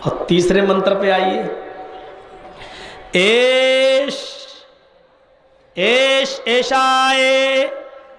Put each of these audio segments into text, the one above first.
اور تیسرے منتر پہ آئیے، ایش ایش ایشائے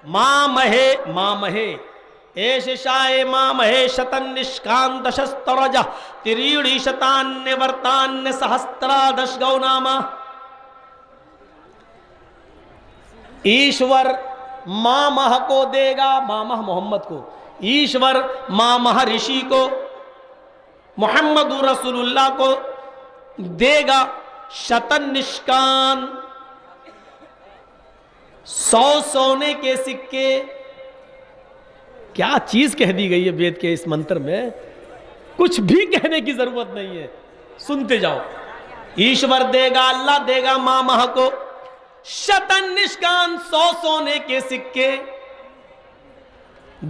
ماں مہے ماں مہے ایش ایشائے ماں مہے شتن نشکان دشسترجہ تریڑی شتان ورتان سہسترا دش گو ناما۔ ایشور ماں مہ کو دے گا، ماں مہ محمد کو، ایشور ماں مہ رشی کو، محمد رسول اللہ کو دے گا شتن نشکان 100 سونے کے سکے۔ کیا چیز کہہ دی گئی ہے وید کے اس منتر میں، کچھ بھی کہنے کی ضرورت نہیں ہے، سنتے جاؤ۔ ایشور دے گا، اللہ دے گا ماں مہ کو شتن نشکان 100 سونے کے سکے،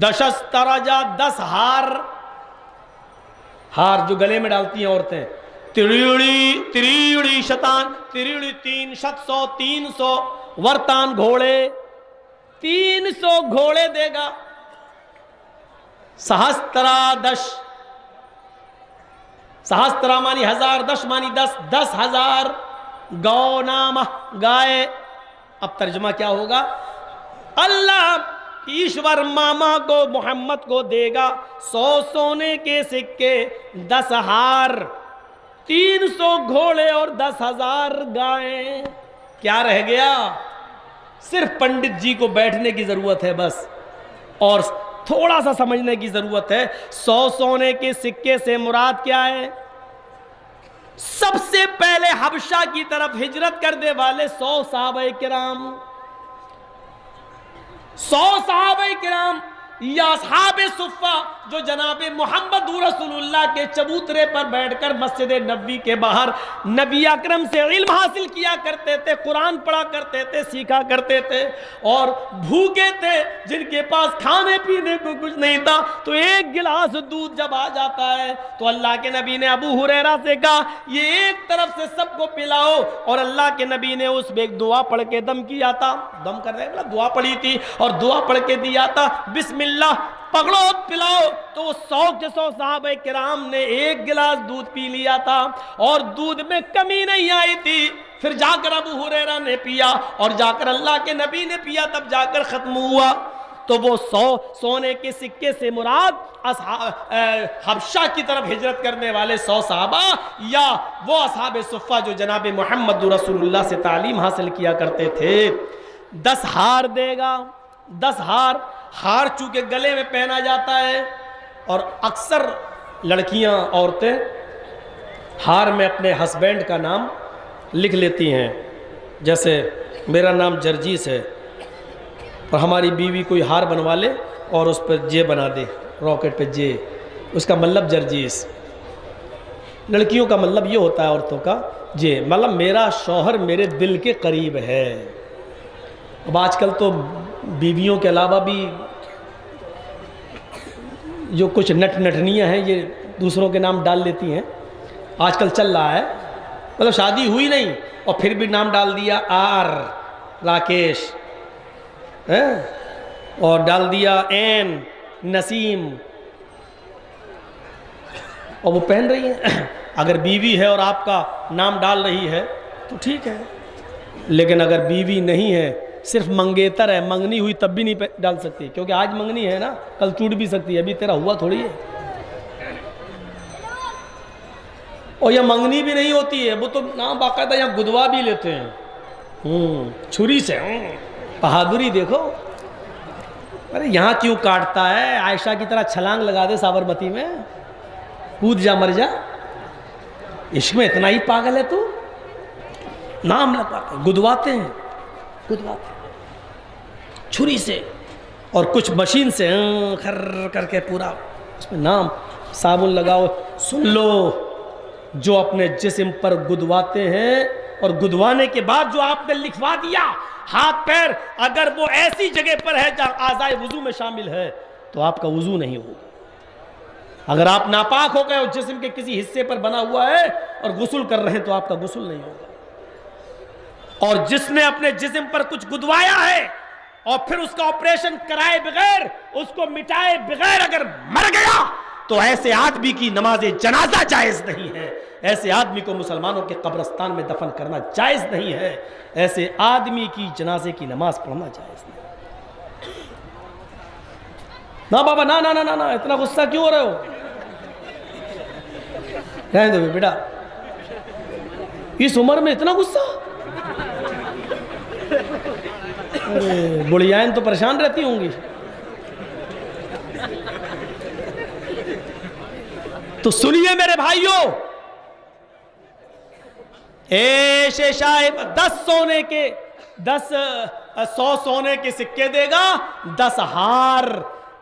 دشسترجا 10 ہار، ہار جو گلے میں ڈالتی ہیں عورتیں، تریڑی شتان، تریڑی 3 شت 100 300، ورتان گھوڑے 300 گھوڑے دے گا، سہسترا دش، سہسترا مانی 1000، دش مانی 10، 10,000 گو نامہ گائے۔ اب ترجمہ کیا ہوگا؟ اللہ ایشور ماما کو محمد کو دے گا 100 سونے کے سکے، 10 ہار، 300 گھوڑے اور 10,000 گائیں۔ کیا رہ گیا؟ صرف پنڈت جی کو بیٹھنے کی ضرورت ہے بس، اور تھوڑا سا سمجھنے کی ضرورت ہے۔ 100 سونے کے سکے سے مراد کیا ہے؟ سب سے پہلے حبشہ کی طرف ہجرت کرنے والے 100 صحابہ کرام، 100 صحابہ کرام یا اصحاب صفہ جو جناب محمد رسول اللہ کے چبوترے پر بیٹھ کر مسجد نبوی کے باہر نبی اکرم سے علم حاصل کیا کرتے تھے، قرآن پڑھا کرتے تھے، سیکھا کرتے تھے، اور بھوکے تھے، جن کے پاس کھانے پینے کو کچھ نہیں تھا، تو ایک گلاس دودھ جب آ جاتا ہے تو اللہ کے نبی نے ابو ہریرہ سے کہا یہ ایک طرف سے سب کو پلاؤ، اور اللہ کے نبی نے اس میں ایک دعا پڑھ کے دم کیا تھا، دم کر رہے دعا پڑھی تھی اور دعا پڑھ کے دیا تھا، بسم اللہ پکڑو پلاؤ۔ تو 100 کے 100 صحابہ کرام نے ایک گلاس دودھ پی لیا تھا اور دودھ میں کمی نہیں آئی تھی، پھر جا کر ابو ہریرہ نے پیا اور جا کر اللہ کے نبی نے پیا، تب جا کر ختم ہوا۔ تو وہ 100 سونے کے سکے سے مراد حبشہ کی طرف ہجرت کرنے والے 100 صحابہ یا وہ اصحاب صفہ جو جناب محمد رسول اللہ سے تعلیم حاصل کیا کرتے تھے۔ 10 ہار دے گا، 10 ہار، ہار چونکہ گلے میں پہنا جاتا ہے، اور اکثر لڑکیاں عورتیں ہار میں اپنے ہسبینڈ کا نام لکھ لیتی ہیں، جیسے میرا نام جرجیس ہے اور ہماری بیوی کوئی ہار بنوا لے اور اس پر جے بنا دے، راکٹ پہ جے، اس کا مطلب جرجیس۔ لڑکیوں کا مطلب یہ ہوتا ہے عورتوں کا جے، مطلب میرا شوہر میرے دل کے قریب ہے۔ اب آج کل تو بیویوں کے علاوہ بھی جو کچھ نٹنیاں ہیں یہ دوسروں کے نام ڈال لیتی ہیں، آج کل چل رہا ہے، مطلب شادی ہوئی نہیں اور پھر بھی نام ڈال دیا آر راکیش، اور ڈال دیا این نسیم، اور وہ پہن رہی ہیں۔ اگر بیوی ہے اور آپ کا نام ڈال رہی ہے تو ٹھیک ہے، لیکن اگر بیوی نہیں ہے، صرف منگیتر ہے، منگنی ہوئی تب بھی نہیں ڈال سکتی، کیونکہ آج منگنی ہے نا، کل ٹوٹ بھی سکتی ہے، ابھی تیرا ہوا تھوڑی ہے۔ اور یہ منگنی بھی نہیں ہوتی ہے، وہ تو نام باقاعدہ یہاں گدوا بھی لیتے ہیں چھری سے، بہادری دیکھو۔ ارے یہاں کیوں کاٹتا ہے؟ عائشہ کی طرح چھلانگ لگا دے سابرمتی میں، کود جا مر جا، عشق میں اتنا ہی پاگل ہے تو؟ نام لگواتے ہیں، گدواتے ہیں، چھری سے، اور کچھ مشین سے خر کر کے پورا اس میں نام، صابن لگاؤ۔ سن لو، جو اپنے جسم پر گدواتے ہیں اور گدوانے کے بعد جو آپ نے لکھوا دیا ہاتھ پیر، اگر وہ ایسی جگہ پر ہے جہاں اعضائے وضو میں شامل ہے تو آپ کا وضو نہیں ہوگا۔ اگر آپ ناپاک ہو گئے اور جسم کے کسی حصے پر بنا ہوا ہے اور غسل کر رہے ہیں تو آپ کا غسل نہیں ہوگا۔ اور جس نے اپنے جسم پر کچھ گدوایا ہے اور پھر اس کا آپریشن کرائے بغیر، اس کو مٹائے بغیر اگر مر گیا تو ایسے آدمی کی نماز جنازہ جائز نہیں ہے، ایسے آدمی کو مسلمانوں کے قبرستان میں دفن کرنا جائز نہیں ہے، ایسے آدمی کی جنازے کی نماز پڑھنا جائز نہیں۔ نا بابا نا نا نا نا، اتنا غصہ کیوں ہو رہے ہو؟ کہیں دو بیٹا، اس عمر میں اتنا غصہ؟ بڑھیائیں تو پریشان رہتی ہوں گی۔ تو سنیے میرے بھائیوں، سو سونے کے سکے دے گا، 10 ہار۔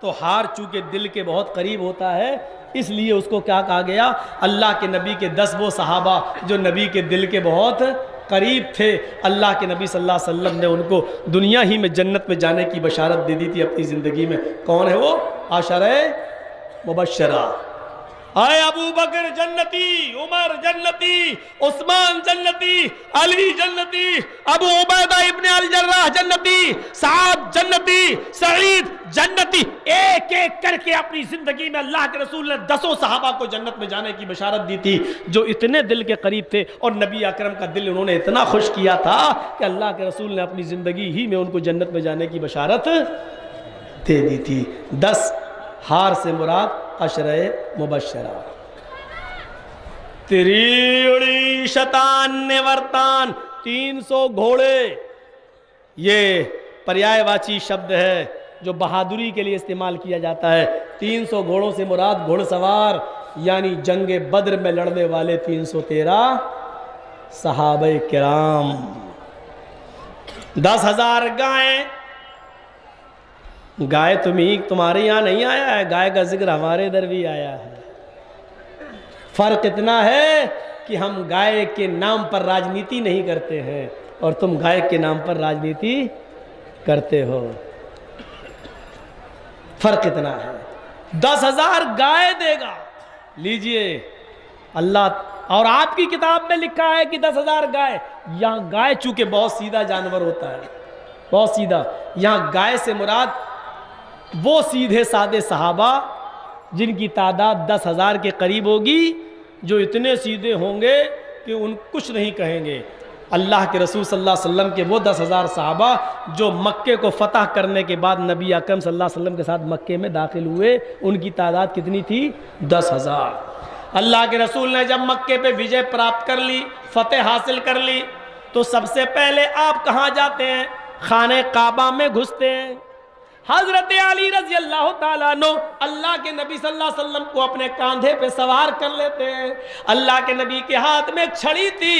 تو ہار چونکہ دل کے بہت قریب ہوتا ہے، اس لیے اس کو کیا کہا گیا؟ اللہ کے نبی کے 10 وہ صحابہ جو نبی کے دل کے بہت قریب تھے، اللہ کے نبی صلی اللہ علیہ وسلم نے ان کو دنیا ہی میں جنت میں جانے کی بشارت دے دی تھی اپنی زندگی میں۔ کون ہے وہ؟ عشرہ مبشرہ۔ اے ابو بکر جنتی، عمر جنتی، عثمان جنتی، علی جنتی، ابو عبیدہ ابن الجراح جنتی، سعد جنتی، سعید جنتی، ایک ایک کر کے اپنی زندگی میں اللہ کے رسول نے 10 صحابہ کو جنت میں جانے کی بشارت دی تھی، جو اتنے دل کے قریب تھے، اور نبی اکرم کا دل انہوں نے اتنا خوش کیا تھا کہ اللہ کے رسول نے اپنی زندگی ہی میں ان کو جنت میں جانے کی بشارت دے دی تھی۔ 10 ہار سے مراد عشرہ مبشرہ۔ تریڑی شتان نورتان، 300 گھوڑے، یہ پریائے واچی شبد ہے جو بہادری کے لیے استعمال کیا جاتا ہے۔ 300 گھوڑوں سے مراد گھوڑ سوار، یعنی جنگ بدر میں لڑنے والے 313 صحابہ کرام۔ 10,000 گائیں۔ گائے تمہارے یہاں نہیں آیا ہے، گائے کا ذکر ہمارے ادھر بھی آیا ہے۔ فرق اتنا ہے کہ ہم گائے کے نام پر راجنیتی نہیں کرتے ہیں اور تم گائے کے نام پر راجنیتی کرتے ہو، فرق اتنا ہے۔ 10,000 گائے دے گا، لیجئے اللہ، اور آپ کی کتاب میں لکھا ہے کہ 10,000 گائے۔ یہاں گائے چونکہ بہت سیدھا جانور ہوتا ہے، بہت سیدھا، یہاں گائے سے مراد وہ سیدھے سادے صحابہ جن کی تعداد 10,000 کے قریب ہوگی، جو اتنے سیدھے ہوں گے کہ ان کچھ نہیں کہیں گے۔ اللہ کے رسول صلی اللہ علیہ وسلم کے وہ 10,000 صحابہ جو مکے کو فتح کرنے کے بعد نبی اکرم صلی اللہ علیہ وسلم کے ساتھ مکے میں داخل ہوئے، ان کی تعداد کتنی تھی؟ 10,000۔ اللہ کے رسول نے جب مکے پہ وجے پراپت کر لی، فتح حاصل کر لی، تو سب سے پہلے آپ کہاں جاتے ہیں؟ خانہ کعبہ میں گھستے ہیں۔ حضرت علی رضی اللہ تعالیٰ عنہ اللہ کے نبی صلی اللہ علیہ وسلم کو اپنے کاندھے پہ سوار کر لیتے ہیں۔ اللہ کے نبی کے ہاتھ میں ایک چھڑی تھی،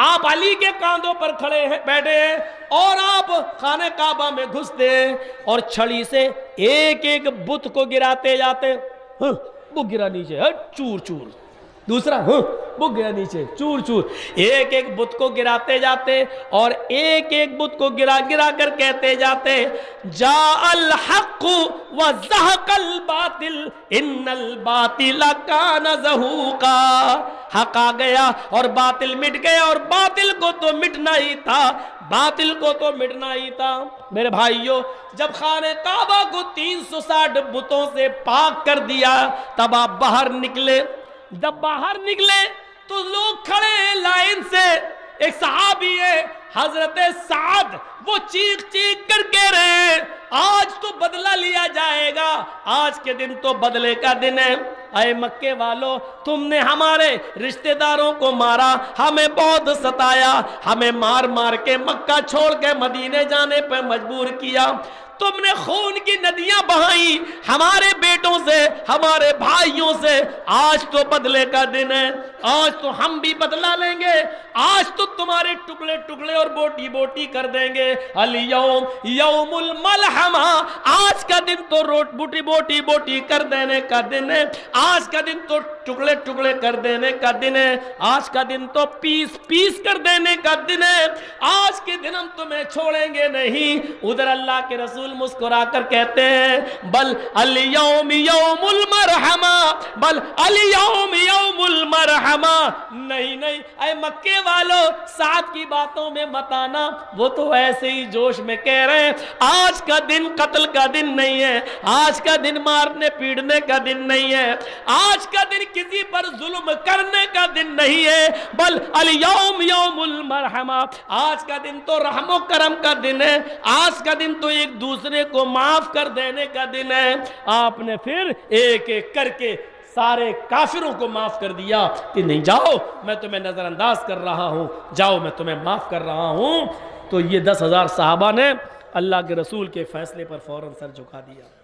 آپ علی کے کاندھوں پر کھڑے ہیں، بیٹھے ہیں، اور آپ خانہ کعبہ میں گھستے ہیں اور چھڑی سے ایک ایک بت کو گراتے جاتے، وہ گرا نیچے، چور چور، دوسرا وہ گرا نیچے، چور چور، ایک ایک بت کو گراتے جاتے اور ایک ایک بت کو گرا گرا کر کہتے جاتے، جاء الحق وزہق الباطل ان الباطل کان زہوقا۔ حق آ گیا اور باطل مٹ گیا، اور باطل کو تو مٹنا ہی تھا، باطل کو تو مٹنا ہی تھا۔ میرے بھائیوں، جب خانہ کعبہ کو 360 بتوں سے پاک کر دیا، تب آپ باہر نکلے۔ جب باہر نکلے تو لوگ کھڑے ہیں لائن سے، ایک صحابی ہے حضرت سعد، وہ چیخ چیخ کر کہہ رہے ہیں آج تو بدلہ لیا جائے گا، آج کے دن تو بدلے کا دن ہے۔ اے مکے والو، تم نے ہمارے رشتہ داروں کو مارا، ہمیں بہت ستایا، ہمیں مار مار کے مکہ چھوڑ کے مدینے جانے پہ مجبور کیا، تم نے خون کی ندیاں بہائیں ہمارے بیٹوں سے، ہمارے بھائیوں سے، آج تو بدلے کا دن ہے، آج تو ہم بھی بدلہ لیں گے، آج تو تمہارے ٹکڑے ٹکڑے اور بوٹی بوٹی کر دیں گے۔ الیوم یوم الملحمہ، آج کا دن تو بوٹی بوٹی بوٹی کر دینے کا دن ہے، آج کا دن تو ٹکڑے ٹکڑے کر دینے کا دن ہے، آج کا دن تو پیس پیس کر دینے کا دن ہے، آج کے دن ہم تمہیں چھوڑیں گے نہیں۔ ادھر اللہ کے رسول مسکرا کر کہتے ہیں بل الیوم یوم المرحمہ، بل الیوم یوم المرحمہ، ملحمہ، نہیں نہیں اے مکے والو سعد کی باتوں میں مت آنا، وہ تو ایسے ہی جوش میں کہہ رہے ہیں آج کا دن قتل کا دن نہیں ہے، آج کا دن مارنے پیڑنے کا دن نہیں ہے، آج کا دن کسی پر ظلم کرنے کا دن نہیں ہے، بل الیوم یوم المرحمہ، آج کا دن تو رحم و کرم کا دن ہے، آج کا دن تو ایک دوسرے کو معاف کر دینے کا دن ہے۔ آپ نے پھر ایک ایک کر کے سارے کافروں کو معاف کر دیا کہ نہیں جاؤ میں تمہیں نظر انداز کر رہا ہوں، جاؤ میں تمہیں معاف کر رہا ہوں۔ تو یہ 10,000 صحابہ نے اللہ کے رسول کے فیصلے پر فوراً سر جھکا دیا۔